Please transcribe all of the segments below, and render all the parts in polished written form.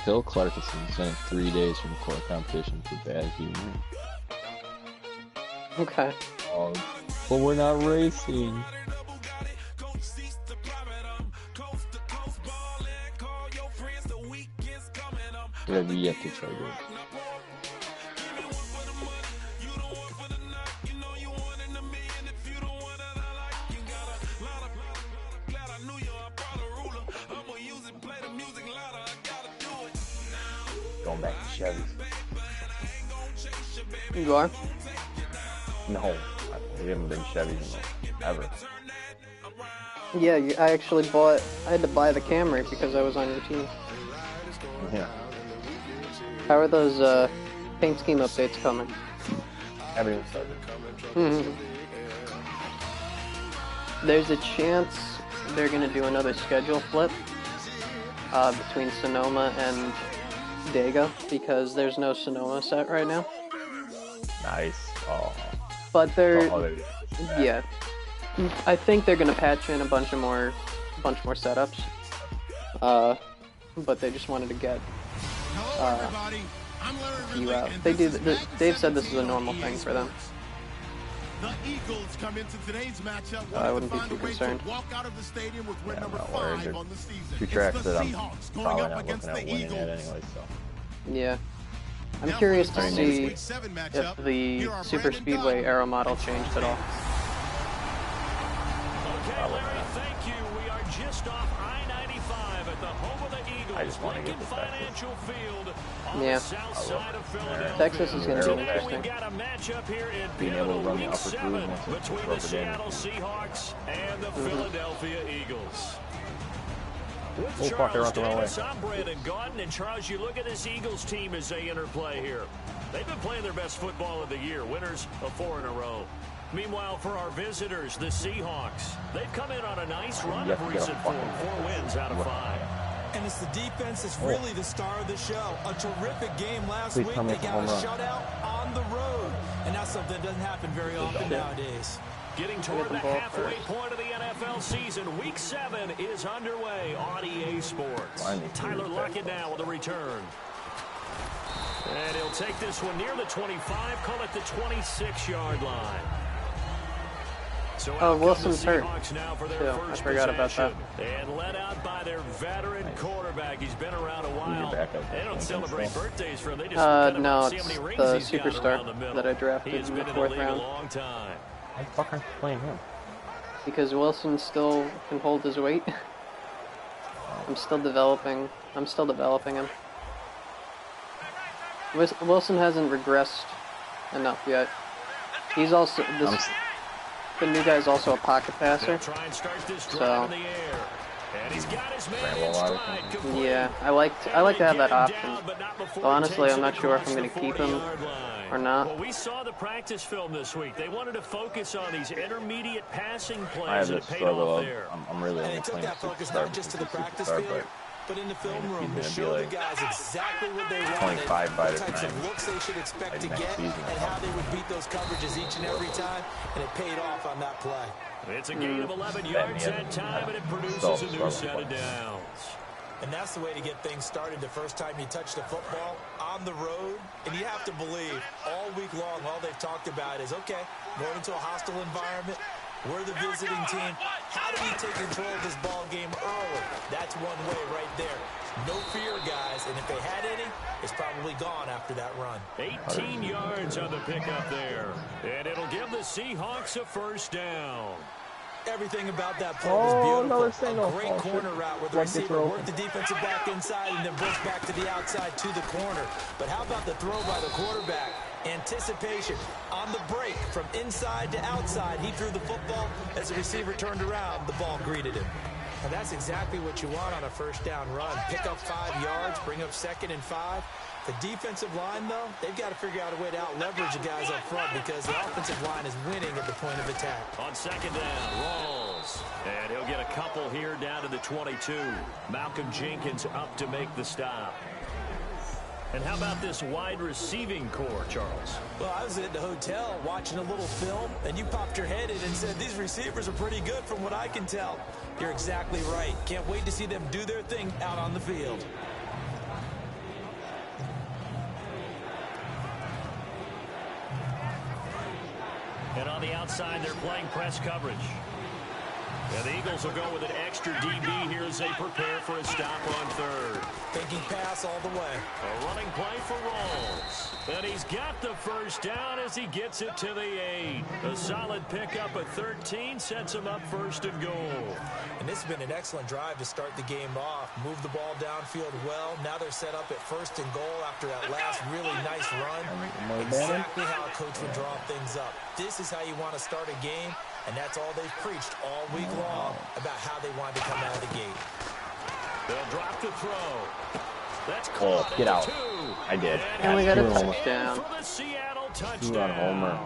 Phil Clarkson spent 3 days from core competition for bad humor. Okay. Oh, but we're not racing. We have yet to try this. Going back to Chevy. You are? No, we haven't been Chevys ever. Yeah, I actually bought. I had to buy the Camry because I was on your team. Yeah. How are those paint scheme updates coming? Haven't even started. There's a chance they're gonna do another schedule flip between Sonoma and Dago because there's no Sonoma set right now. Nice. Oh. But they're yeah. I think they're gonna patch in a bunch more setups. But they just wanted to get you out. They've said this is a normal thing for them. The Eagles come into today's matchup. I wouldn't be too concerned. Walk out of the stadium with win Yeah, number I'm not 5 worried. on the season. Two tracks that I'm Seahawks probably going up not against looking at the winning Eagles. at anyway, so. Yeah. I'm curious to see if the Super Speedway aero model changed at all. Okay, Larry, thank you. We are just off I-95 at the home of the Eagles. I just want to get to Financial Field on Yeah. the south side of Philadelphia. Texas is going to be Today interesting. we've got a matchup here in Being able to run the Week upper 7 groove once it's between the rubber Seattle banded. Seahawks and the Philadelphia Eagles. With Oh, fuck, they're Charles out the wrong way. Davis, I'm Brandon Gaudin, and Charles, you look at this Eagles team as they interplay here. They've been playing their best football of the year, winners of 4 in a row. Meanwhile, for our visitors, the Seahawks, they've come in on a nice run of recent form, 4 wins out of 5. And it's the defense that's really the star of the show. A terrific game last week. They got a shutout on the road. And that's something that doesn't happen very often nowadays. Getting toward the halfway point of the NFL season, Week 7 is underway on EA Sports. Tyler Lockett now with a return. And he'll take this one near the 25, call it the 26-yard line. So Wilson's hurt. Now for their I first forgot about that. And led out by their veteran quarterback. He's been around a while. They don't celebrate birthdays for him. They just kind of no, see how many it's rings the he's got superstar around the middle. that I drafted He has in been the in the 4th league a round. long time. Why the fuck aren't you playing him? Because Wilson still can hold his weight. I'm still developing him. Wilson hasn't regressed enough yet. He's also the new guy's also a pocket passer. Try and start this drive So in the air. And he's got his man in stride. yeah, I like to have that option. So honestly, I'm not sure if I'm going to keep him or not. Well, we saw the practice film this week. They wanted to focus on these intermediate passing I plays have and this it paid struggle off of, there. I'm really And only they took playing that focus superstar not just to the because practice superstar, field, but in the film room to he's show gonna the be guys exactly what they 25 wanted, by the the types time of looks they should expect to next get, season. and how they would beat those coverages each and every time, and it paid off on that play. It's a gain of 11 yards that time, and it produces a new set of downs. And that's the way to get things started the first time you touch the football on the road. And you have to believe all week long, all they've talked about is, okay, going into a hostile environment, we're the visiting team. How do we take control of this ball game early? That's one way right there. No fear, guys. And if they had any, it's probably gone after that run. 18 yards on the pickup there. And it'll give the Seahawks a first down. Everything about that play was beautiful. A great corner route where the Like receiver worked the defensive back inside and then brushed back to the outside to the corner. But how about the throw by the quarterback? Anticipation on the break from inside to outside. He threw the football. As the receiver turned around, the ball greeted him. And that's exactly what you want on a first down run. Pick up 5 yards, bring up 2nd and 5. The defensive line, though, they've got to figure out a way to out-leverage the guys up front because the offensive line is winning at the point of attack. On 2nd down, Rawls. And he'll get a couple here down to the 22. Malcolm Jenkins up to make the stop. And how about this wide receiving core, Charles? Well, I was at the hotel watching a little film, and you popped your head in and said, these receivers are pretty good from what I can tell. You're exactly right. Can't wait to see them do their thing out on the field. And on the outside, they're playing press coverage. And the Eagles will go with an extra DB here as they prepare for a stop on third. Thinking pass all the way. A running play for Rawls. And he's got the first down as he gets it to the 8. A solid pickup at 13 sets him up first and goal. And this has been an excellent drive to start the game off. Move the ball downfield well. Now they're set up at first and goal after that last really nice run. Exactly how a coach would draw things up. This is how you want to start a game. And that's all they've preached all week long about how they wanted to come out of the gate. They'll drop the throw. That's caught. Get out. 2. I did. And we got a touchdown. For the Seattle touchdown. Two on Homer.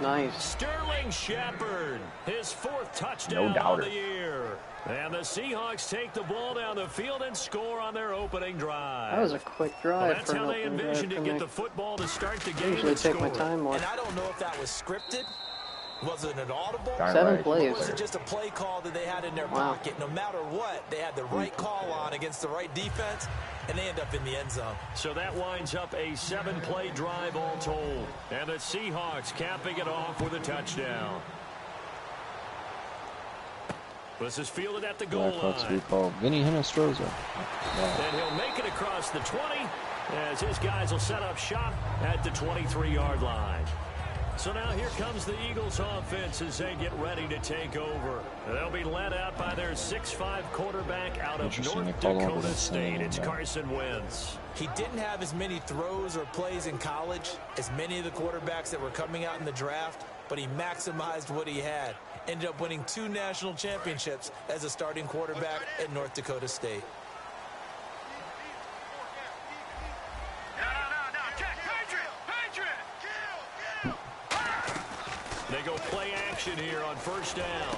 Nice. Sterling Shepard, his 4th touchdown No of doubter. the year. And the Seahawks take the ball down the field and score on their opening drive. That was a quick drive. Well, that's for how an they opening drive envisioned for to get me. the football to start the I game. usually and take my score. time more. And I don't know if that was scripted. Was it an audible? Darn 7 right. plays. Or was it just a play call that they had in their Wow. pocket? No matter what, they had the right call on against the right defense, and they end up in the end zone. So that winds up a 7-play drive all told. And the Seahawks capping it off with a touchdown. This is fielded at the goal line. Vinny Hinestroza. And he'll make it across the 20 as his guys will set up shop at the 23-yard line. So now here comes the Eagles offense as they get ready to take over. They'll be led out by their 6'5 quarterback out of Interesting, North they call him Dakota the State. same, It's Carson Wentz. He didn't have as many throws or plays in college as many of the quarterbacks that were coming out in the draft, but he maximized what he had. Ended up winning 2 national championships as a starting quarterback at North Dakota State. They go play action here on first down.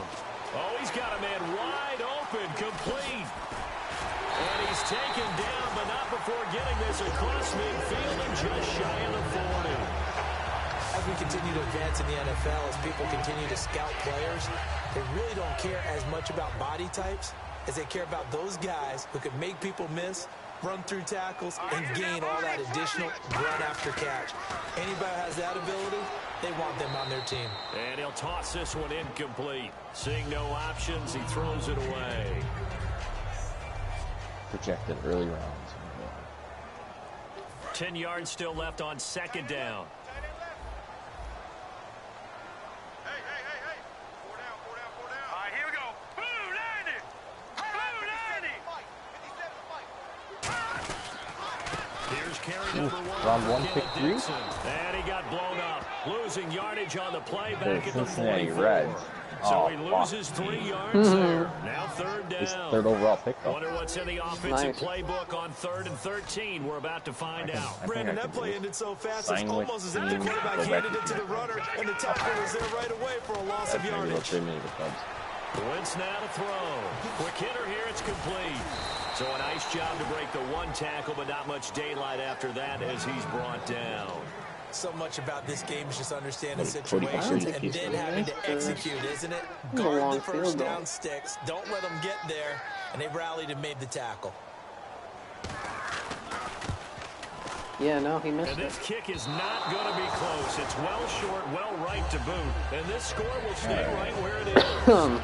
Oh, he's got a man wide open, complete. And he's taken down, but not before getting this across midfield and just shy of the 40. As we continue to advance in the NFL, as people continue to scout players, they really don't care as much about body types as they care about those guys who can make people miss, run through tackles, and gain all that additional run after catch. Anybody who has that ability, they want them on their team. And he'll toss this one incomplete. Seeing no options, he throws it away. Projected early rounds. 10 yards still left on second down. Here's carry number 1. Round 1, pick 3. And he got blown up. Losing yardage on the play back The at the Cincinnati 44. Reds. So Oh, he fuck. loses 3 yards there. Now third His down. 3rd overall pick, though. Wonder what's in the offensive Nice. playbook on 3rd and 13. We're about to find out. I think Brandon, I that can play do it. ended so fast, Sign it's with almost as if the team, quarterback go back handed to it to the team. runner, and the tackle was there right away for a loss of Maybe they'll yardage. trade me to the Cubs. Wentz now to throw. Quick hitter here, it's complete. So a nice job to break the 1 tackle, but not much daylight after that as he's brought down. So much about this game is just understanding Cody situations Parkey. and then having to execute, isn't it? It's a Guard long the first field goal. down sticks. Don't let them get there. And they rallied and made the tackle. Yeah, no, he missed And it. this kick is not going to be close. It's well short, well right to boot. And this score will stay right where it is.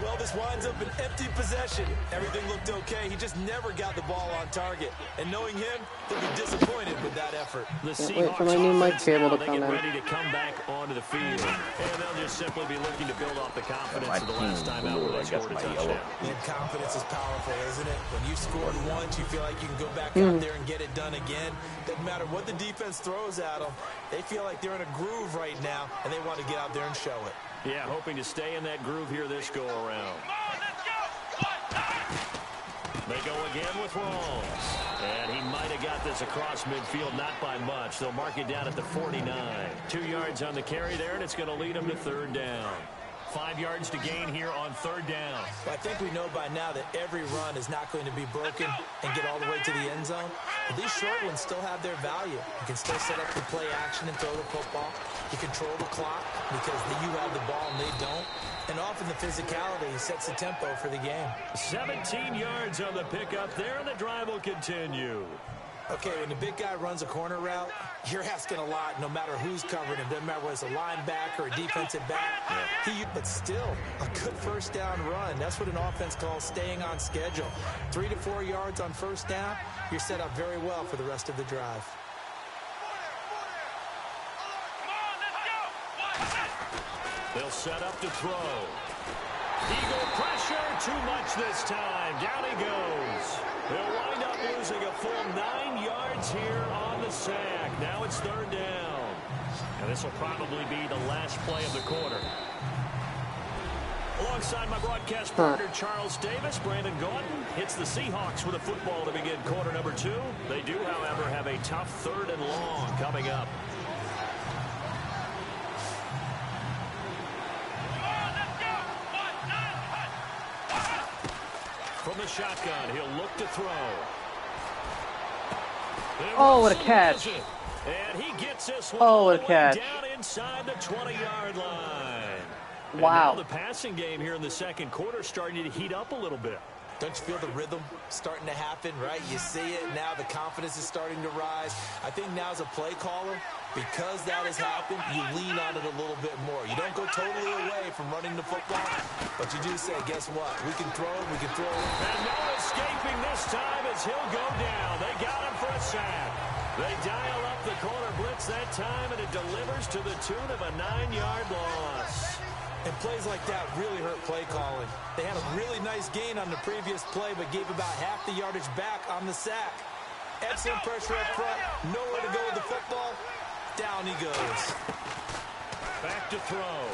Well, this winds up an empty possession. Everything looked okay. He just never got the ball on target. And knowing him, they'll be disappointed with that effort. The Can't wait for Seahawks my new mic offense cable now, to they come get in. ready to come back onto the field. And they'll just simply be looking to build off the confidence My of the last team's time out blue, where I they guess scored a my touchdown. yellow. And confidence is powerful, isn't it? When you scored once, you feel like you can go back out there and get it done again. Doesn't matter what the defense throws at them. They feel like they're in a groove right now, and they want to get out there and show it. Yeah, hoping to stay in that groove here this go-around. They go again with Rawls. And he might have got this across midfield, not by much. They'll mark it down at the 49. 2 yards on the carry there, and it's going to lead him to third down. 5 yards to gain here on 3rd down. I think we know by now that every run is not going to be broken and get all the way to the end zone. But these short ones still have their value. You can still set up the play action and throw the football. You control the clock because you have the ball and they don't. And often the physicality sets the tempo for the game. 17 yards on the pickup there, and the drive will continue. Okay, when the big guy runs a corner route, you're asking a lot no matter who's covering him. Doesn't matter whether it's a linebacker or a defensive back. But still, a good first down run. That's what an offense calls staying on schedule. 3 to 4 yards on first down, you're set up very well for the rest of the drive. They'll set up to throw. Eagle pressure, too much this time. Down he goes. They'll wind up losing a full 9 yards here on the sack. Now it's 3rd down. And this will probably be the last play of the quarter. Alongside my broadcast partner, Charles Davis, Brandon Gordon hits the Seahawks with a football to begin quarter number 2. They do, however, have a tough 3rd and long coming up. From the shotgun, he'll look to throw. Oh, what a catch. And he gets this one Oh, what a all the way catch. down inside the 20-yard line. And Wow. now the passing game here in the second quarter starting to heat up a little bit. Don't you feel the rhythm starting to happen, right? You see it now. The confidence is starting to rise. I think now as a play caller, because that has happened, you lean on it a little bit more. You don't go totally away from running the football, but you do say, guess what? We can throw it, we can throw it. And no escaping this time as he'll go down. They got him for a sack. They dial up the corner blitz that time, and it delivers to the tune of a 9-yard loss. And plays like that really hurt play calling. They had a really nice gain on the previous play, but gave about half the yardage back on the sack. Excellent pressure up front. Nowhere to go with the football. Down he goes. Back to throw.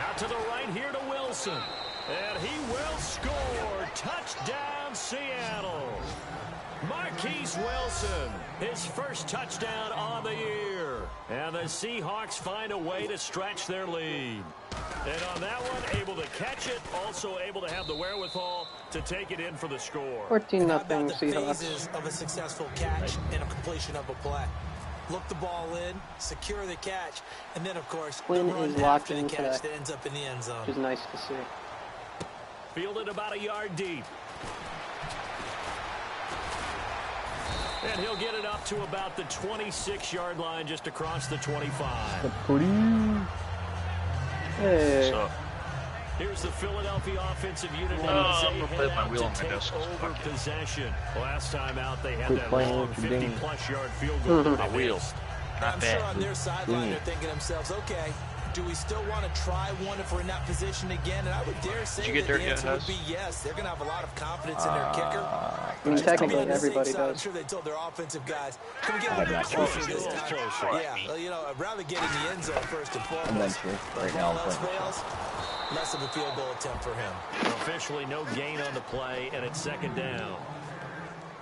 Out to the right here to Wilson. And he will score. Touchdown, Seattle. Marquise Wilson, his first touchdown on the year. And the Seahawks find a way to stretch their lead. And on that one, able to catch it, also able to have the wherewithal to take it in for the score. 14-0 How about the Seahawks. phases of a successful catch and a completion of a play? Look the ball in, secure the catch, and then, of course, Quinn the run is locked after the in catch today, that ends up in the end zone. which is nice to see. Fielded about a yard deep. And he'll get it up to about the 26-yard line just across the 25. Hey. So, Here's the Philadelphia offensive unit. I'm gonna play with my wheel on my desk. Over Fuck it. possession. Last time out, they had Quit that playing long with your ding. 50-plus-yard field goal. that My they wheel. missed. Not I'm sure bad. on their sideline they're thinking to themselves, okay, do we still want to try one if we're in that position again? And I would dare say you get that there the yet, answer would Hus? be yes. They're going to have a lot of confidence in their kicker. I mean, Just to be technically, on the safe everybody side, I'm does. sure they told their offensive guys, can we get a little bit closer this time? Yeah, well, you know, I'd rather get in the end zone first and foremost. Eventually. But Right if now, all I'm else playing. fails, less of a field goal attempt for him. Officially no gain on the play, and it's 2nd down.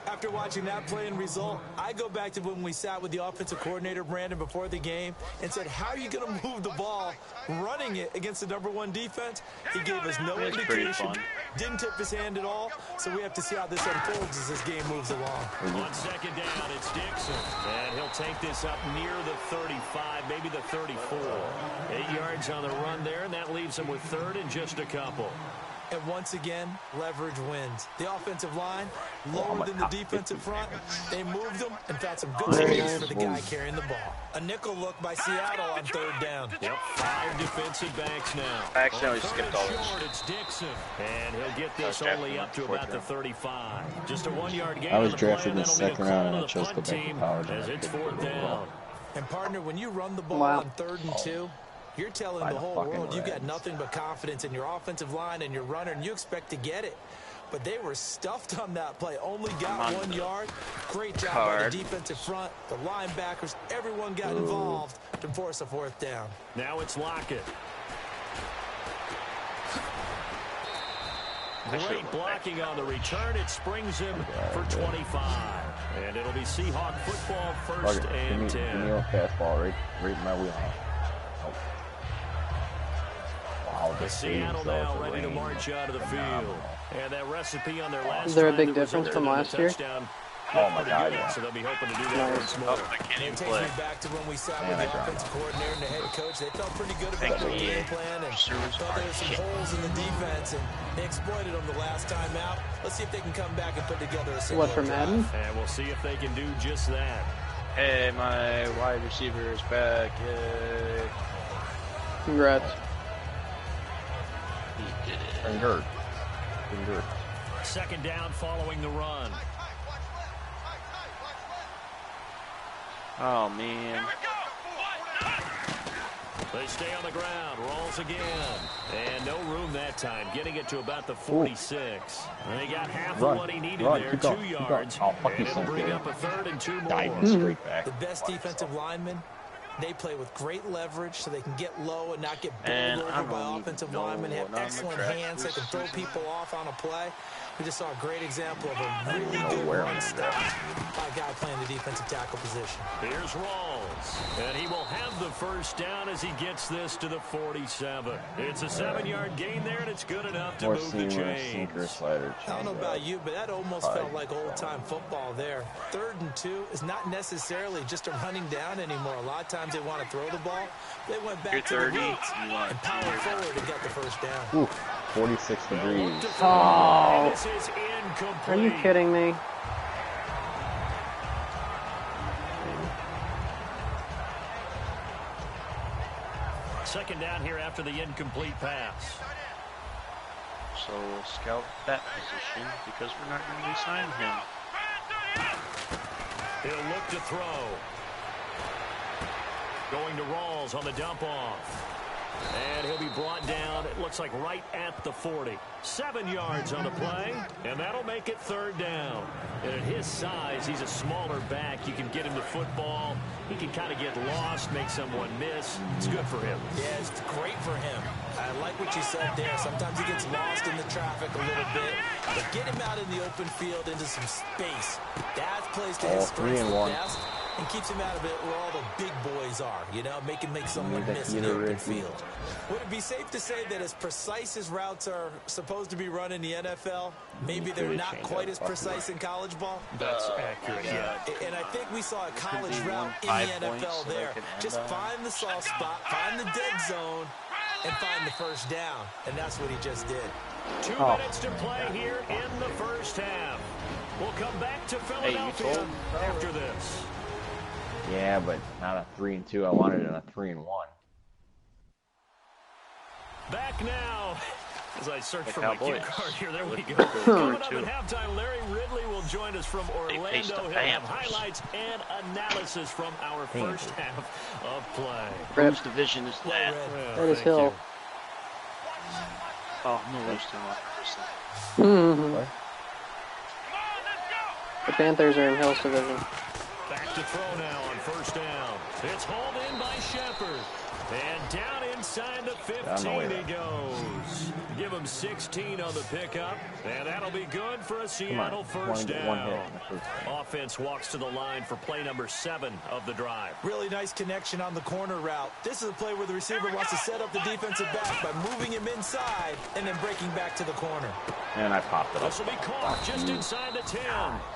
After watching that play and result, I go back to when we sat with the offensive coordinator, Brandon, before the game and said, how are you going to move the ball running it against the #1 defense? He gave us no It's pretty indication, fun. didn't tip his hand at all, so we have to see how this unfolds as this game moves along. On 2nd down, it's Dixon. And he'll take this up near the 35, maybe the 34. 8 yards on the run there, and that leaves him with 3rd and just a couple. And once again, leverage wins. The offensive line, lower than the defensive front. They moved them and found some good space for the guy carrying the ball. A nickel look by Seattle on 3rd down. Yep, 5 defensive backs now. I accidentally On 3rd skipped and all this. short, it's Dixon. And he'll get this drafted only in up to the fourth about the round. 35. Just a 1-yard gain I was on the play, drafted and in the that'll be a second call round, to and I the chose to punt go back to team college. as it's 4th down. And partner, when you run the ball Wow. on 3rd and 2, you're telling By the the whole fucking world you got Reds. nothing but confidence in your offensive line and your runner, and you expect to get it. But they were stuffed on that play. Only got on 1 the yard. Great job by card. the defensive front. The linebackers, everyone got involved to force a 4th down. Now it's Lockett. Great blocking on the return. It springs him for 25. And it'll be Seahawk football, Fuck 1st it. Give and me 10. a fastball right in my wheelhouse. The Seattle now ready to march out of the field. And that recipe on their last Is there a drive big that difference from resulted in a last year? touchdown. Oh my God, yeah. So they'll be hoping to do that once more. Oh, I can't even It takes play. me back to when we sat Man, with I the dropped offensive off. coordinator and the head coach. They felt pretty good about Thanks, their EA. game plan and Service thought there are were some shit. holes in the defense, and they exploited them the last time out. Let's see if they can come back and put together a similar What, for Madden? drive. And we'll see if they can do just that. Hey, my wide receiver is back. Yay. Congrats. He did it. Congrats. Congrats. Second down following the run. Oh, man. They stay on the ground. Rolls again. And no room that time. Getting it to about the 46. And he got half of what he needed there. Keep 2 going, keep going. yards. Oh, fuck and you, it'll son, bring kid. up a 3rd and 2 more. Diving straight back. The best defensive linemen, they play with great leverage so they can get low and not get And bowled I over by don't offensive even know linemen. They have what I'm excellent attracted hands. They to. can throw people off on a play. We just saw a great example of a really know good where run I'm stop by a guy playing the defensive tackle position. Here's Rawls. And he will have the first down as he gets this to the 47. It's a 7-yard gain there, and it's good enough to More move the seamer, chains. sinker, slider. I don't know change about up. you, but that almost felt like old-time football there. 3rd and 2 is not necessarily just a running down anymore. A lot of times they want to throw the ball. They went back to You're the 30, roots you want and powered forward and got the first down. Ooh, 46 degrees. Oh. This is incomplete. Are you kidding me? Second down here after the incomplete pass. So we'll scout that position because we're not going to re-sign him. He'll look to throw. Going to Rawls on the dump off. And he'll be brought down, it looks like right at the 40. 7 yards on the play, and that'll make it 3rd down. And at his size, he's a smaller back. You can get him the football. He can kind of get lost, make someone miss. It's good for him. Yeah, it's great for him. I like what you said there. Sometimes he gets lost in the traffic a little bit. But get him out in the open field into some space. That plays to his strengths the best and keeps him out of it where all the big boys are, you know, make someone miss in the open field. Would it be safe to say that as precise as routes are supposed to be run in the NFL, maybe they're not quite as precise in college ball? That's accurate, yeah. And I think we saw a college route in the NFL there. Just find the soft spot, find the dead zone, and find the first down. And that's what he just did. 2 minutes to play here in the first half. We'll come back to Philadelphia after this. Yeah, but not a 3-2. I wanted it on a 3-1. Back now. As I search for Cowboys. my cue card here, there we go. Good Coming up too. at halftime, Larry Ridley will join us from faced Orlando. the He'll have Panthers. highlights and analysis from our first half of play. Whose division is that? Well, That is thank Hill. you. Oh, no, there's still 100%. What? The Panthers are in Hill's division. Back to throw now on first down. It's hauled in by Shepard. And down inside the 15 he goes. Give him 16 on the pickup. And that'll be good for a Seattle first down. Offense walks to the line for play number 7 of the drive. Really nice connection on the corner route. This is a play where the receiver wants to set up the defensive back by moving him inside and then breaking back to the corner. And I popped it up. This will be caught just inside the 10.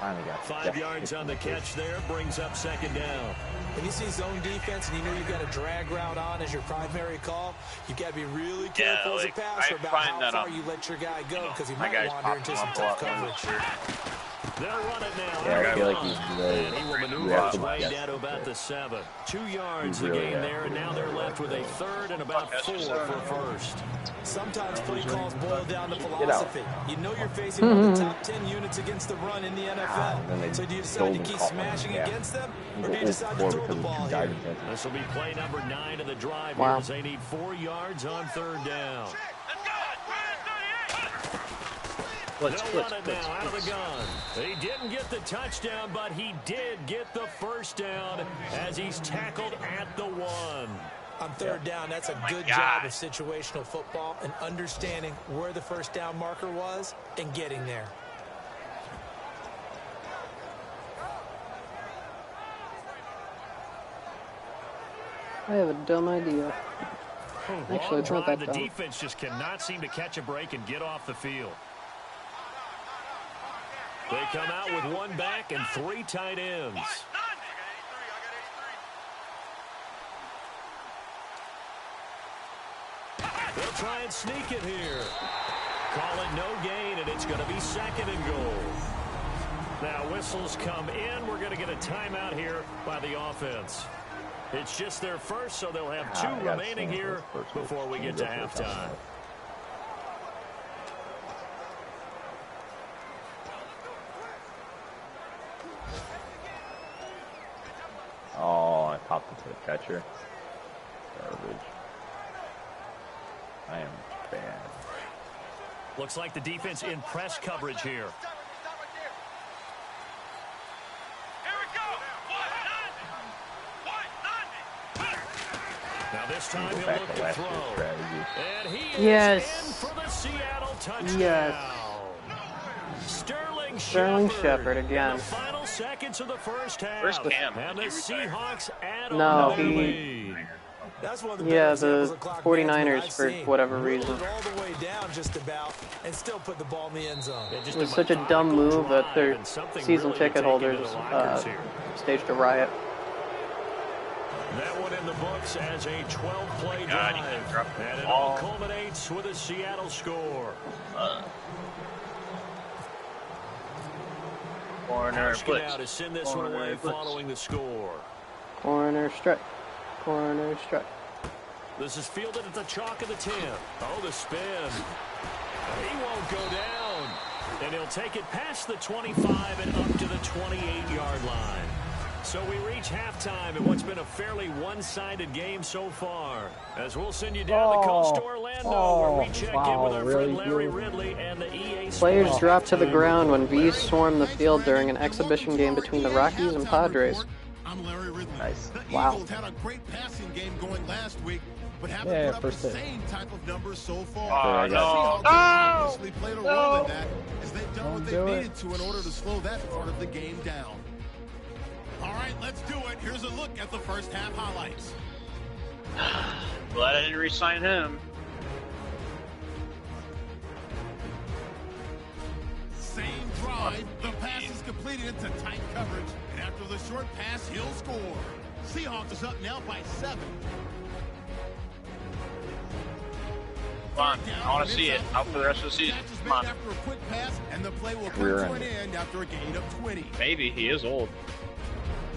Finally got 5 yards on the catch there. Brings up second down. When you see zone defense and you know you've got a drag route on as your primary call, you've got to be really careful as a passer about how far you let your guy go because he might wander into some tough coverage. They'll run it now. Yeah, I feel like he's And he will maneuver his way down to about the 7. 2 yards the gain there, and now they're left with a 3rd and about 4 for first. Sometimes play calls boil down to philosophy. You know you're facing one of the top 10 units against the run in the NFL. So do you decide to keep smashing against them, or do you decide to throw the ball here? This will be play number 9 of the drive Wow. here as they need 4 yards on 3rd down. They'll run it now out of the gun. He didn't get the touchdown, but he did get the first down as he's tackled at the 1. On 3rd down, that's a good job of situational football and understanding where the first down marker was and getting there. I have a dumb idea. Actually, it's not that The dumb. defense just cannot seem to catch a break and get off the field. They come out with one back and 3 tight ends. They'll try and sneak it here. Call it no gain, and it's going to be 2nd and goal. Now whistles come in. We're going to get a timeout here by the offense. It's just their first, so they'll have 2 remaining here before we get to halftime. Oh, I popped it to the catcher. Garbage. I am bad. Looks like the defense in press coverage here. Now this time he'll look to throw. And he is in for the Seattle touchdown. Yes. Sterling Shepard again. In the final seconds of the first half. Where's Cam? And the Seahawks add No, on to the he- lead. That's one of Yeah, better examples the of clock 49ers, management I've for seen. whatever Rolled reason. it all the way down just about and still put the ball in the end zone. Yeah, just It was a such a dumb methodical move that drive their and something season really to ticket take into holders the lockers here. staged a riot. That one in the books as a 12-play God, he drive. dropped the And it ball. all culminates with a Seattle score. Corner Hauschka blitz. now to send this one away following the score. Corner strike. Corner strike. This is fielded at the chalk of the 10. Oh, the spin. He won't go down. And he'll take it past the 25 and up to the 28-yard line. So we reach halftime in what's been a fairly one-sided game so far. As we'll send you down the coast to Orlando, where we check in with our friend Larry Ridley and the EA Players Sports drop to the team. ground when bees swarm the field during an exhibition game between the Rockies and Padres. I'm Larry Ridley. Nice. The Wow. Eagles had a great passing game going last week, but haven't Yeah, put up the first hit. same type of numbers so far. Oh, The no. Seahawks have obviously played a role in that, as they've done what do they've it. needed to in order to slow that part of the game down. All right, let's do it. Here's a look at the first half highlights. Glad I didn't re-sign him. Same drive, the pass is completed into tight coverage, and after the short pass, he'll score. Seahawks is up now by 7. Come on, I want to see it. Out for the rest of the season. Catch is Come made on. after a quick pass, and the play will come Career to an ending. end after a gain of 20. Maybe he is old.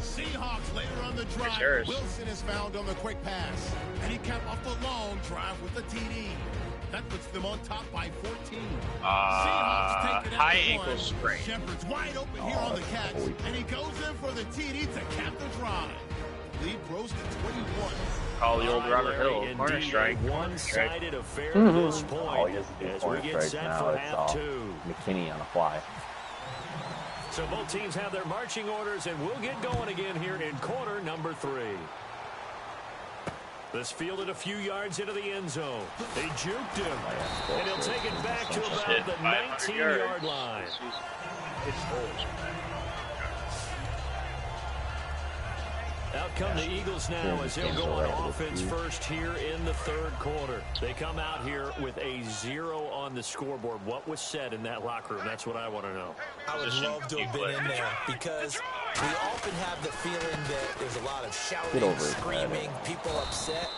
Seahawks later on the drive. Harris. Wilson is found on the quick pass, and he capped off the long drive with the TD. That puts them on top by 14. Seahawks take it at High the ankle 1. sprain. Shepard's wide open here on the catch, and he goes in for the TD to cap the drive. Lead grows to 21. Call the old All right, Robert Larry, Hill. Corner indeed, strike. a Corner strike. one-sided affair to this point. All he has to do as corner we get strikes set now. for It's half all 2. McKinney on the fly. So both teams have their marching orders, and we'll get going again here in quarter number 3. This fielded a few yards into the end zone. They juked him, and he'll take it back to Just about hit the 500 19-yard yards. line. It's holes. Out come the Eagles now as they'll go on offense first here in the third quarter. They come out here with a 0 on the scoreboard. What was said in that locker room? That's what I want to know. I would love to have been in there because we often have the feeling that there's a lot of Get shouting, over it, screaming, people upset.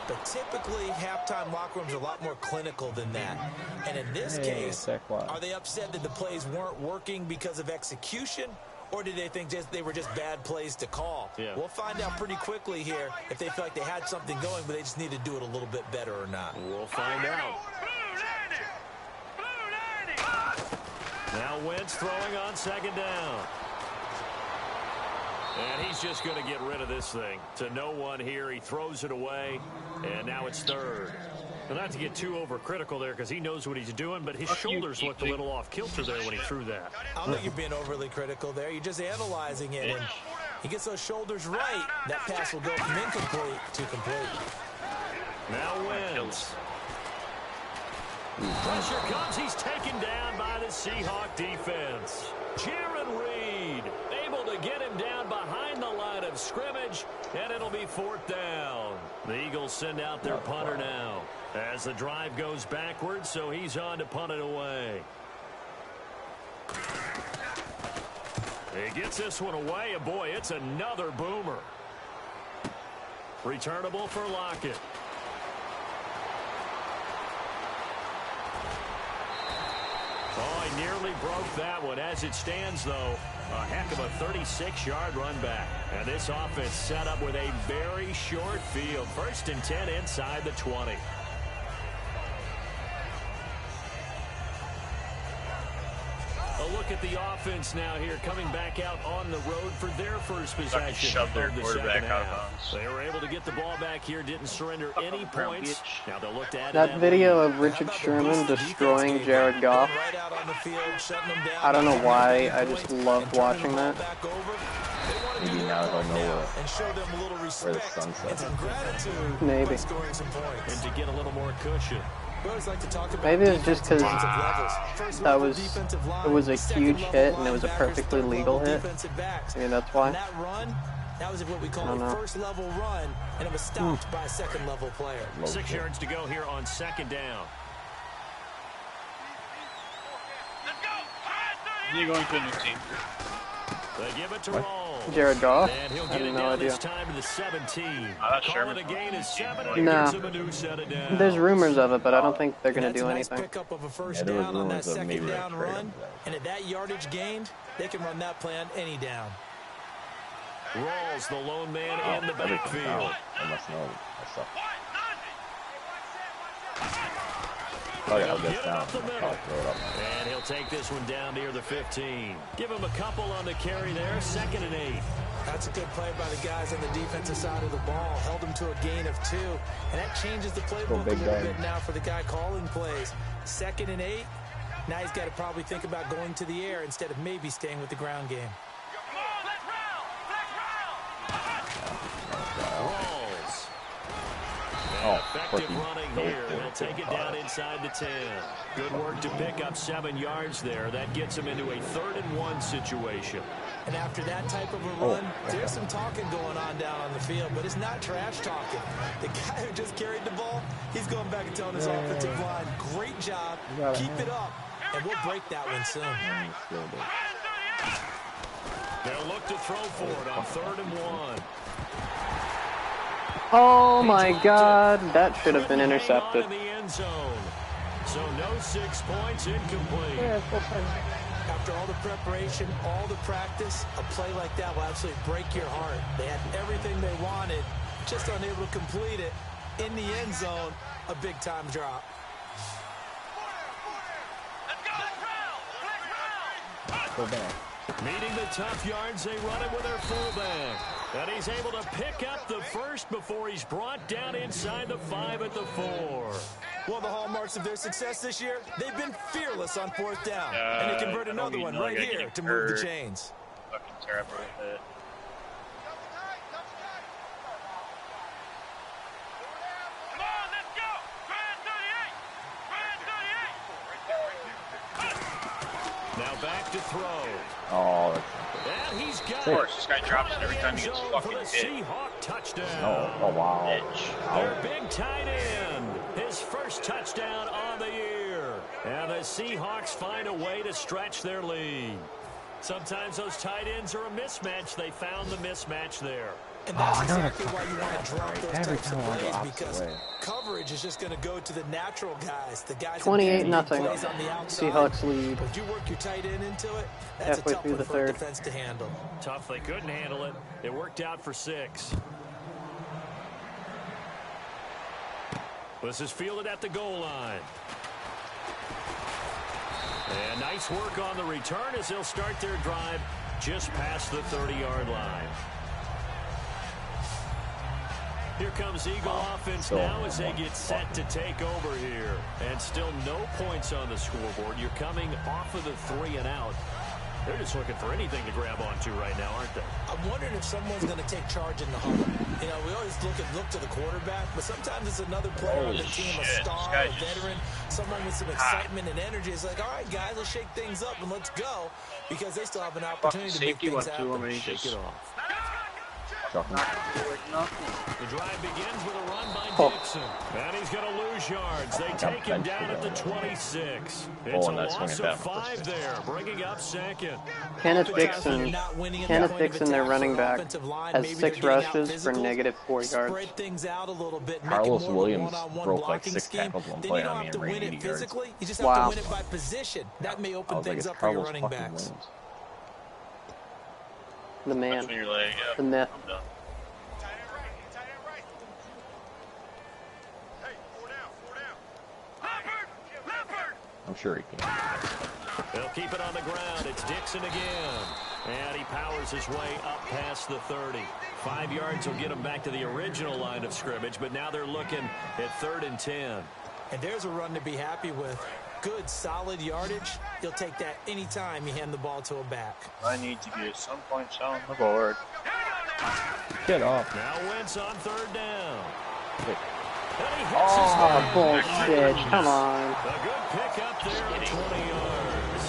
But typically, halftime locker rooms are a lot more clinical than that. And in this case, sack fly. are they upset that the plays weren't working because of execution? Or did they think they were just bad plays to call? Yeah. We'll find out pretty quickly here if they feel like they had something going, but they just need to do it a little bit better or not. We'll find out. Now Wentz throwing on second down. And he's just going to get rid of this thing. To no one here. He throws it away. And now it's third. Well, not to get too overcritical there because he knows what he's doing, but his shoulders looked a little off kilter there when he threw that. I don't think you're being overly critical there. You're just analyzing it. And he gets those shoulders right. That pass will go from incomplete to complete. Now Wentz. Pressure comes. He's taken down by the Seahawk defense. Jaron Reed able to get him down behind the line of scrimmage. yardage, and it'll be 4th down. The Eagles send out their punter now as the drive goes backwards, so he's on to punt it away. He gets this one away, and boy, it's another boomer. Returnable for Lockett. Oh, he nearly broke that one. As it stands, though, a heck of a 36-yard run back. And this offense set up with a very short field. 1st and 10 inside the 20. A look at the offense now here, coming back out on the road for their first possession. Shove their quarterback out of bounds. They were able to get the ball back here, didn't surrender any points. Now they'll look to add That video of Richard Sherman destroying Jared Goff, I don't know why, I just loved watching that. Maybe now they'll know where the sun sets. Maybe. And to get a little more cushion. Maybe it's just because it was a huge hit and it was a perfectly legal hit. Maybe that's why. That was what we call a first-level run, and it was stopped by a second-level player. 6 yards to go here on 2nd down. You're going to a new team. They give it to Roll. Jared Goff? And he'll I get had it no down idea. this time to the 17. Call it a gain is 7, and Nah. gives him a new set of downs. There's rumors of it, but I don't think they're going to do Nice anything. pickup of a first there was down on that rumors of maybe second they down trade run, him. and at that yardage gained, they can run that play on any down. Rolls the lone man in the Everything backfield. out. I must know myself. Oh yeah, I'll Get get it down. up the middle. I'll throw it up. And he'll take this one down near the 15. Give him a couple on the carry there. 2nd and 8. That's a good play by the guys on the defensive side of the ball. Held them to a gain of 2. And that changes the playbook a little bit now for the guy calling plays. 2nd and 8. Now he's got to probably think about going to the air instead of maybe staying with the ground game. Rolls. Effective running here. He'll take it down inside the 10. Good work to pick up 7 yards there. That gets him into a 3rd and 1 situation. And after that type of a run, there's some talking going on down on the field, but it's not trash talking. The guy who just carried the ball, he's going back and telling his offensive line, great job, keep it up, and we'll break that one soon. They'll look to throw for it on 3rd and 1. Oh my God, that should have been intercepted. In the end zone. So no 6 points, incomplete. After all the preparation, all the practice, a play like that will absolutely break your heart. They had everything they wanted, just unable to complete it. In the end zone, a big-time drop. Go back. Meeting the tough yards, they run it with their fullback. And he's able to pick up the first before he's brought down inside the 5 at the 4. One of the hallmarks of their success this year, they've been fearless on 4th down. And they convert another one right here to move the chains. Fucking terrible with it. Now back to throw. Oh, And he's got of course, this guy drops it every time he gets fucking hit. Seahawk touchdown. no. Oh, wow. Their big tight end. His first touchdown on the year. And the Seahawks find a way to stretch their lead. Sometimes those tight ends are a mismatch. They found the mismatch there. And that's exactly why you want to drop those Every types time of I go plays, opposite because way. coverage is just going to go to the natural guys, the guys 28-0. that plays on the outside. Seahawks lead. But you work your tight end into it, that's Halfway a tough through one the for a third. defense to handle. Tough they couldn't handle it. It worked out for 6. This is fielded at the goal line. And nice work on the return as they'll start their drive just past the 30-yard line. Here comes Eagle offense now as they get set to take over here. And still no points on the scoreboard. You're coming off of the 3 and out. They're just looking for anything to grab onto right now, aren't they? I'm wondering if someone's going to take charge in the huddle. You know, we always look to the quarterback, but sometimes it's another player on the team, a star, a veteran, someone with some excitement and energy. It's like, all right, guys, let's shake things up and let's go, because they still have an opportunity to make things happen. Shake it off. Shocking. The drive begins with a run by Oh. Dixon. And he's going to lose yards. They take him down at the 26. It's a and that's loss swinging of down. 5 there, bringing up second. Kenneth Dixon, their running back, has 6 rushes for negative 4 yards. Spread things out a little bit. Carlos Williams broke like 6 tackles one play on me and ran 80 yards. You just have Wow. to win it by position. That may I open was like, things it's up for your Carlos running fucking backs. Williams. The man, That's when you're like, yeah, the myth. I'm done. I'm sure he can. They'll keep it on the ground. It's Dixon again. And he powers his way up past the 30. 5 yards will get him back to the original line of scrimmage, but now they're looking at 3rd and 10. And there's a run to be happy with. Good, solid yardage. He'll take that anytime you hand the ball to a back. I need to get some points on the board. Get off. Now Wentz on 3rd down. Wait. And he hits his Oh, man. bullshit. Come on. A good pickup there at 20 yards.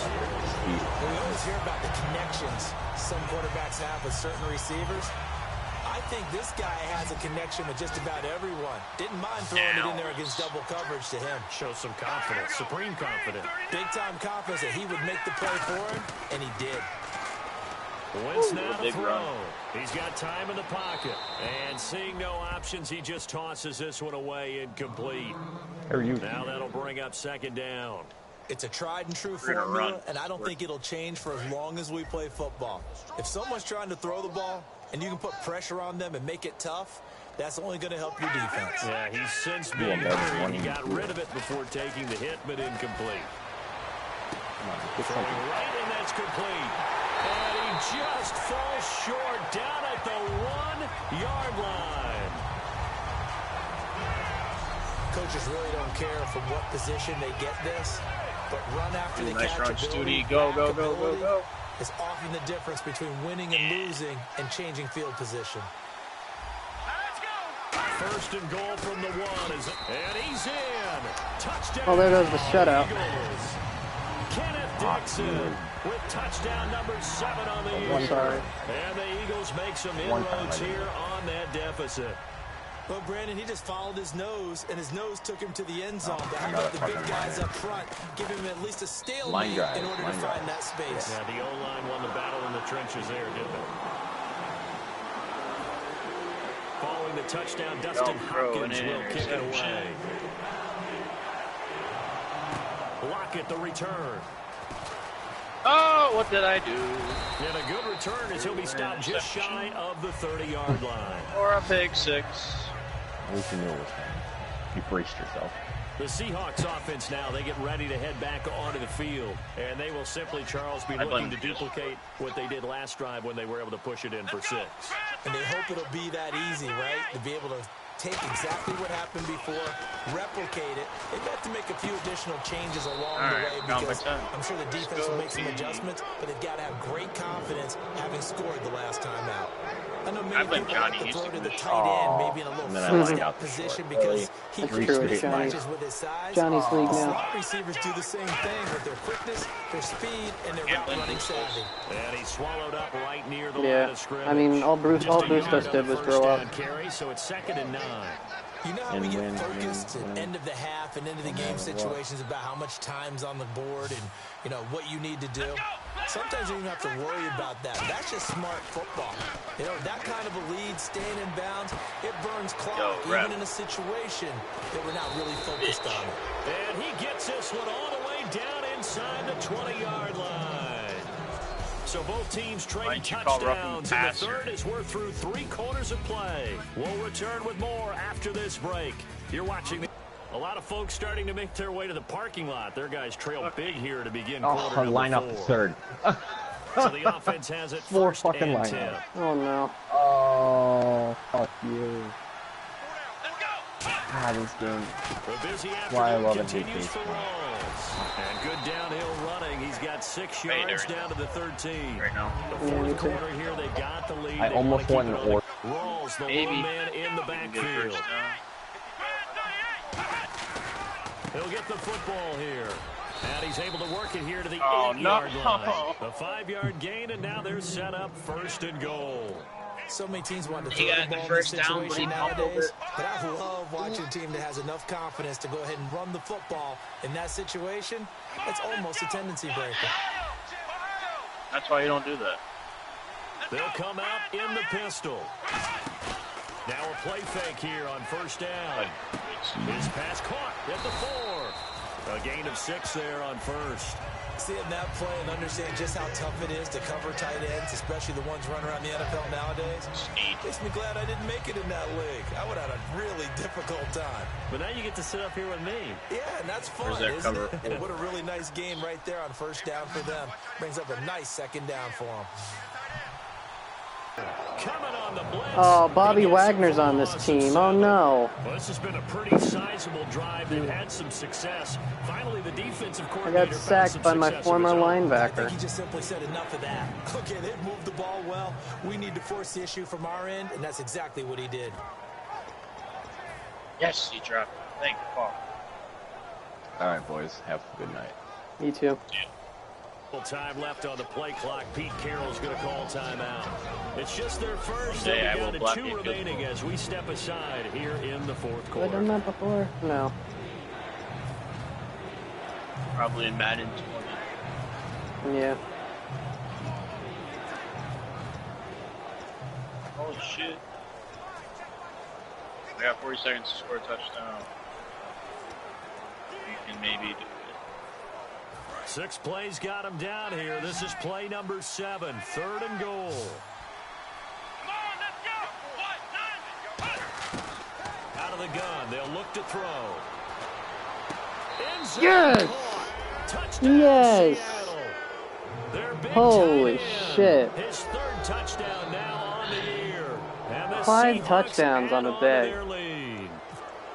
We always hear about the connections some quarterbacks have with certain receivers. I think this guy has a connection with just about everyone. Didn't mind throwing it in there against double coverage to him. Shows some confidence, supreme confidence. Big-time confidence that he would make the play for him, and he did. Wentz now to big throw. run. He's got time in the pocket. And seeing no options, he just tosses this one away incomplete. How are you? Now that'll bring up 2nd down. It's a tried-and-true We're gonna formula, run. and I don't think it'll change for as long as we play football. If someone's trying to throw the ball, and you can put pressure on them and make it tough, that's only going to help your defense. Yeah, he's since Doing being better than hurt. one He he got did. rid of it before taking the hit, but incomplete. Come on, get Throwing something. right, and that's complete. And he just falls short down at the 1-yard line. Coaches really don't care from what position they get this, but run after the Nice run, catchability, Studi. Go, go, go, go, backability go. is often the difference between winning and losing and changing field position. 1st and goal from the 1. And he's in. Touchdown. Oh, there goes the shutout. Eagles. Kenneth Dixon with touchdown number 7 on the year. Sorry. And the Eagles make some One time inroads I did. here on that deficit. Well, Brandon, he just followed his nose, and his nose took him to the end zone. But how another about the big fucking guys line. up front, give him at least a stalemate Line drive, in order to line drive. find that space. Yeah, the O-line won the battle in the trenches there, didn't they? Following the touchdown, Dustin Don't throw Hopkins an will kick it interception. away. Lockett, the return. Oh, what did I do? And a good return as he'll be stopped just shy of the 30-yard line. Or a pick 6. At least you knew it was coming. You braced yourself. The Seahawks offense now, they get ready to head back onto the field. And they will simply, Charles, be looking to duplicate what they did last drive when they were able to push it in for 6. And they hope it'll be that easy, right? To be able to take exactly what happened before, replicate it. They've got to make a few additional changes along the way down by because 10. I'm sure the defense will make some adjustments, but they've got to have great confidence having scored the last time out. I know many I blame people like Johnny. to He's throw to the the good tight end, maybe in a little And then I lined flexed out out the position short. because he That's creates true, good it's Johnny. matches with his size. Johnny's league The now. slot receivers do the same thing with their quickness, their speed, and their route running savvy. And he swallowed up right near the line Yeah. of scrimmage. I mean, all Just a Bustos yard did on the was first grow up. down carry, so it's 2nd and 9. You know how And we get win, focused win, at win. end of the half and into the game situations about how much time's on the board and, you know, what you need to do? Sometimes you don't have to worry about that. That's just smart football. You know, that kind of a lead, staying in bounds, it burns clock, ref. even in a situation that we're not really focused on it. And he gets this one all the way down inside the 20-yard line. So both teams trading Why'd you call roughing touchdowns the in the passer? 3rd as we're through 3 quarters of play. We'll return with more after this break. You're watching a lot of folks starting to make their way to the parking lot. Their guys trail big here to begin quarter number line up 4. the 3rd. So the offense has it 4 1st fucking and line 10. up. Oh, no. Oh, fuck you. God, this game. The busy Why I afternoon love it, continues DP. for Rawls. And good downhill running. He's got 6 Hey, there yards we go. down to the 13. Right now. The Yeah, me 4th too. quarter here, they've got the lead. I They almost wanna won keep an it order. on. Rawls, the Maybe. lone man in the Good backfield. first down. He'll get the football here. And he's able to work it here to the Oh, 8-yard no. line. The 5-yard gain, and now they're set up 1st and goal. So many teams want to He throw got the the ball in this first down, but he situation fumbled nowadays. it. But I love watching a team that has enough confidence to go ahead and run the football in that situation. That's almost a tendency breaker. That's why you don't do that. They'll come out in the pistol. Now a play fake here on first down. His pass caught at the 4. A gain of 6 there on first. Seeing that play and understand just how tough it is to cover tight ends, especially the ones running around the NFL nowadays, makes me glad I didn't make it in that league. I would have had a really difficult time. But now you get to sit up here with me. Yeah, and that's fun, isn't it? And what a really nice game right there on first down for them. Brings up a nice second down for them. Coming on the blitz. Oh, Bobby Wagner's on this team. Oh, no. Well, this has been a pretty sizable drive. They've had some success. Finally, the defensive I coordinator got sacked by my former I think linebacker. he just simply said enough of that. Okay, they've moved the ball well. We need to force the issue from our end, and that's exactly what he did. Yes, he dropped it. Thank fuck. All right, boys. Have a good night. Me too. Time left on the play clock. Pete Carroll's going to call timeout. It's just their first. Yeah, I They'll will be block down to 2 you. remaining as we step aside here in the fourth Have I done quarter. that before? No. Probably in Madden 20. Yeah. Holy shit. I got 40 seconds to score a touchdown. You can maybe do it. 6 plays got him down here. This is play number 7. 3rd and goal. Out of the gun. They'll look to throw. Yes! Touchdown, Yes! Seattle. Their big Holy tight end. shit. His 3rd touchdown now on the year. And the 5 Seahawks touchdowns on add a to day. their lead.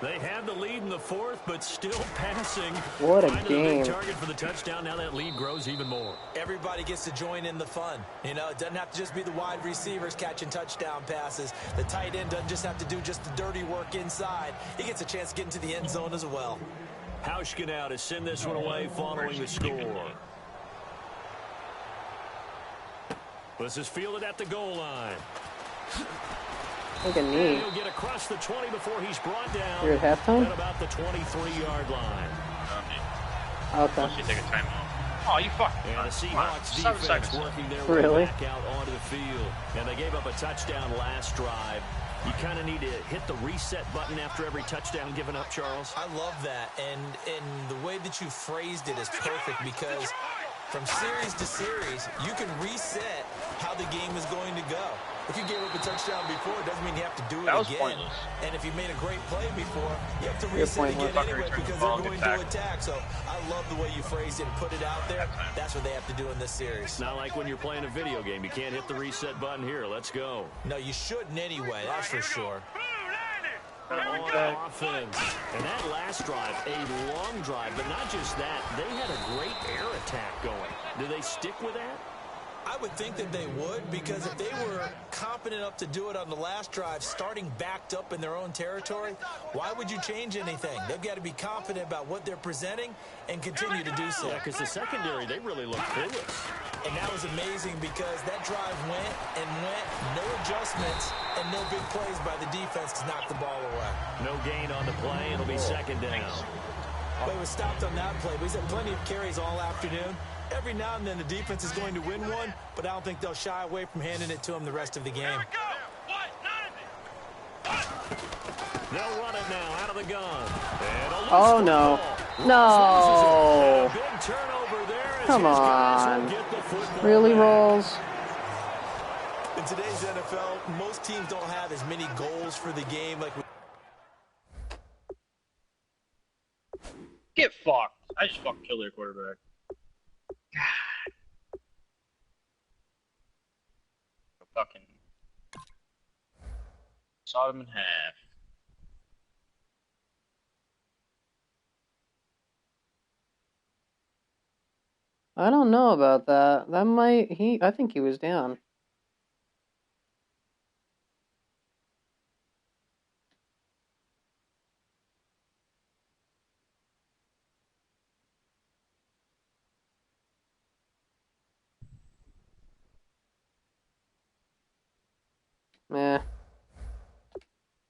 They had the lead in the 4th, but still passing. What a Finding the game. big target for the touchdown. Now that lead grows even more. Everybody gets to join in the fun. You know, it doesn't have to just be the wide receivers catching touchdown passes. The tight end doesn't just have to do just the dirty work inside. He gets a chance to get into the end zone as well. Hauschka now to send this one away following the score. This is fielded at the goal line. Look at And me. he'll get across the 20 before he's brought down. You're at halftime? At about the 23-yard line. Okay. Unless you take a timeout. Oh, you fucked. And the Seahawks 7 defense seconds. working their Really? way back out onto the field. And they gave up a touchdown last drive. You kind of need to hit the reset button after every touchdown given up, Charles. I love that, and the way that you phrased it is perfect because from series to series, you can reset how the game is going to go. If you gave up a touchdown before, it doesn't mean you have to do it That was again. pointless. And if you made a great play before, you have to You're reset again pointless. anyway Fucker returns because the ball they're and going gets to attack. So I love the way you phrased it and put it out there. That's what they have to do in this series. It's not like when you're playing a video game. You can't hit the reset button here. Let's go. No, you shouldn't anyway, that's for sure. On offense. And that last drive, a long drive, but not just that. They had a great air attack going. Do they stick with that? I would think that they would, because if they were confident enough to do it on the last drive, starting backed up in their own territory, why would you change anything? They've got to be confident about what they're presenting and continue to do so. Yeah, because the secondary, they really looked clueless. And that was amazing because that drive went and went, no adjustments, and no big plays by the defense to knock the ball away. No gain on the play. It'll be second down. But he was stopped on that play. But he's had plenty of carries all afternoon. Every now and then the defense is going to win one, but I don't think they'll shy away from handing it to him the rest of the game. They'll run it now out of the gun. And a loose Oh, no. ball. No. And a big turnover there as Come his guys on. will get the football Really, back. Rolls? In today's NFL, most teams don't have as many goals for the game like we... Get fucked. I just fucking killed their quarterback. Fucking sawed him in half. I don't know about that. That might... I think he was down. Meh.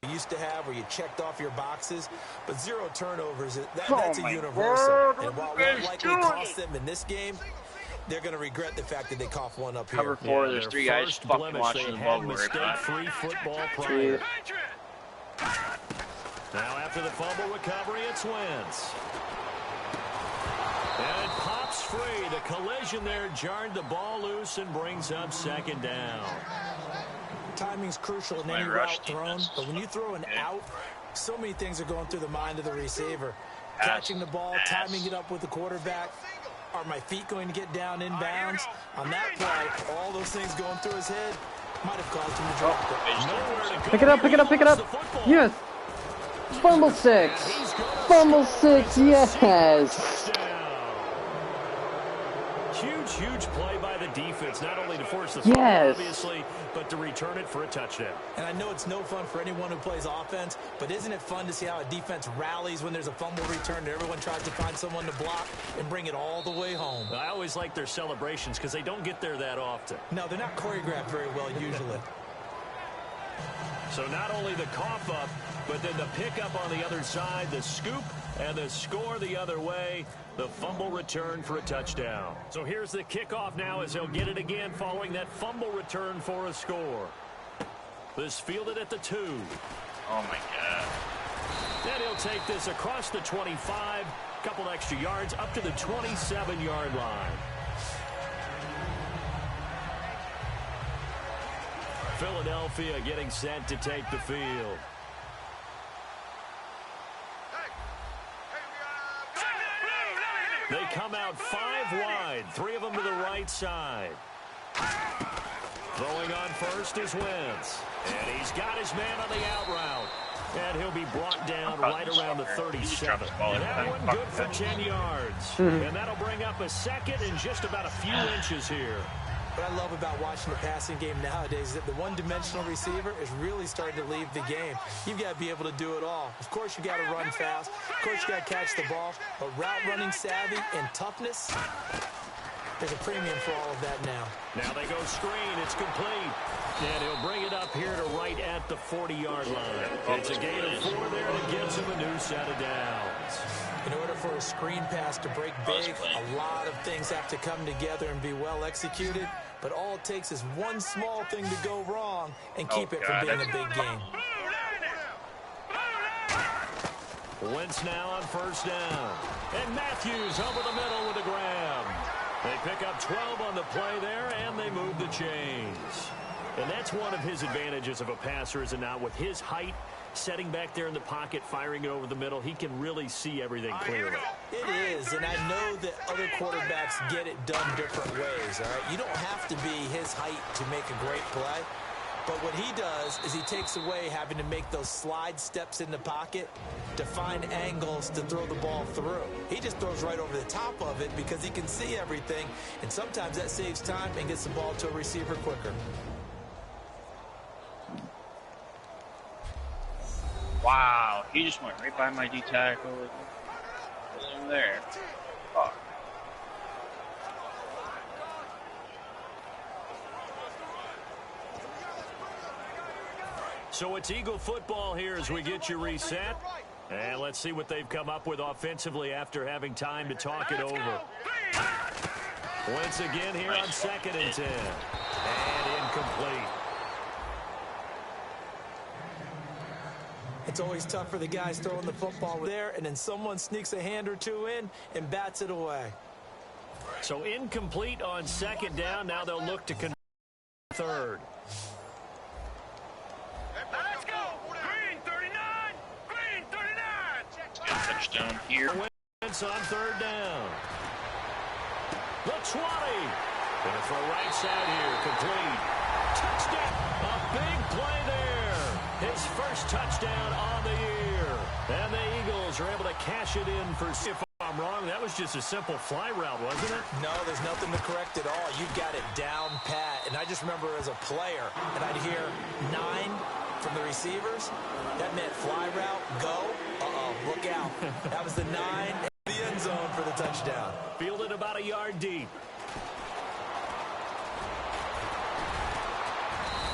You used to have where you checked off your boxes, but 0 turnovers, that's a universal. And while it likely cost them in this game, they're going to regret the fact that they coughed one up here. Cover 4, there's 3 guys fucking watching the ball right back. Mistake-free football prior. Now after the fumble recovery, it's Wentz. And it pops free. The collision there jarred the ball loose and brings up 2nd down. Timing's crucial in any route thrown, but when you throw an out, so many things are going through the mind of the receiver. Catching the ball, timing it up with the quarterback. Are my feet going to get down inbounds? On that play, all those things going through his head might have caused him to drop it. Pick it up, pick it up, pick it up. Yes. Fumble 6. Fumble 6, yes. Huge play by the defense, not only to force the fumble, obviously, but to return it for a touchdown. And I know it's no fun for anyone who plays offense, but isn't it fun to see how a defense rallies when there's a fumble return and everyone tries to find someone to block and bring it all the way home? I always like their celebrations because they don't get there that often. No, they're not choreographed very well usually. So not only the cough up, but then the pickup on the other side, the scoop, and the score the other way, the fumble return for a touchdown. So here's the kickoff now as he'll get it again following that fumble return for a score. This fielded at the 2. Oh, my God. Then he'll take this across the 25, couple extra yards up to the 27-yard line. Philadelphia getting set to take the field. They come out 5 wide, 3 of them to the right side. Throwing on first is Wentz. And he's got his man on the out route. And he'll be brought down right around the 37. That one good for 10 yards. And that'll bring up a 2nd and just about a few inches here. What I love about watching the passing game nowadays is that the one-dimensional receiver is really starting to leave the game. You've got to be able to do it all. Of course, you got to run fast. Of course, you got to catch the ball. But route running savvy and toughness, there's a premium for all of that now. Now they go screen. It's complete. And he'll bring it up here to right at the 40-yard line. It's a gain of 4 there that gives him a new set of downs. In order for a screen pass to break big, a lot of things have to come together and be well executed. But all it takes is one small thing to go wrong and keep it from being a big game. Wentz now on first down. And Matthews over the middle with a grab. They pick up 12 on the play there, and they move the chains. And that's one of his advantages of a passer, is it not? With his height, setting back there in the pocket, firing it over the middle, he can really see everything clearly. It is, and I know that other quarterbacks get it done different ways, all right? You don't have to be his height to make a great play. But what he does is he takes away having to make those slide steps in the pocket to find angles to throw the ball through. He just throws right over the top of it because he can see everything, and sometimes that saves time and gets the ball to a receiver quicker. Wow, he just went right by my D tackle. Wasn't there. Fuck. So it's Eagle football here as we get you reset. And let's see what they've come up with offensively after having time to talk it over. Once again here on 2nd and 10. And incomplete. It's always tough for the guys throwing the football there, and then someone sneaks a hand or two in and bats it away. So incomplete on 2nd down. Now they'll look to convert 3rd. Let's go! Green 39! Green 39! Good touchdown here. Wentz on 3rd down. The 20. Gonna throw right side here. Complete. Touchdown. A big play there. His first touchdown on the year. And the Eagles are able to cash it in for, if I'm wrong, that was just a simple fly route, wasn't it? No, there's nothing to correct at all. You've got it down pat. And I just remember as a player, and I'd hear 9 from the receivers. That meant fly route, go. Uh-oh, look out. That was the 9 in the end zone for the touchdown. Fielded about a yard deep.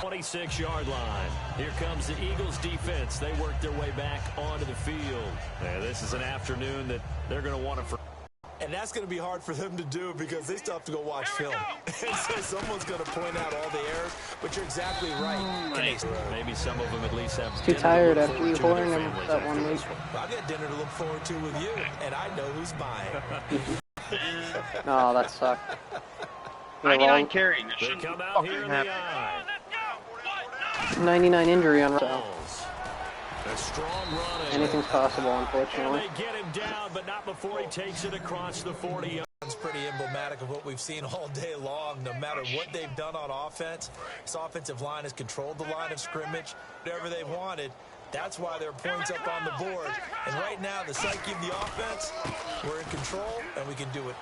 26-yard line. Here comes the Eagles defense. They work their way back onto the field. Yeah, this is an afternoon that they're going to want to. And that's going to be hard for them to do because they still have to go watch film. And so someone's going to point out all the errors, but you're exactly right. Maybe some of them at least have Too tired after you pouring them that 1 week. Well, I've got dinner to look forward to with you, and I know who's buying. Oh, that sucked. 99 carrying. They come out here in the eye. 99 injury on so. A strong run. Anything's possible, unfortunately. They get him down, but not before he takes it across the 40. It's pretty emblematic of what we've seen all day long. No matter what they've done on offense, this offensive line has controlled the line of scrimmage, whatever they've wanted. That's why there are points up on the board. And right now, the psyche of the offense, we're in control, and we can do it.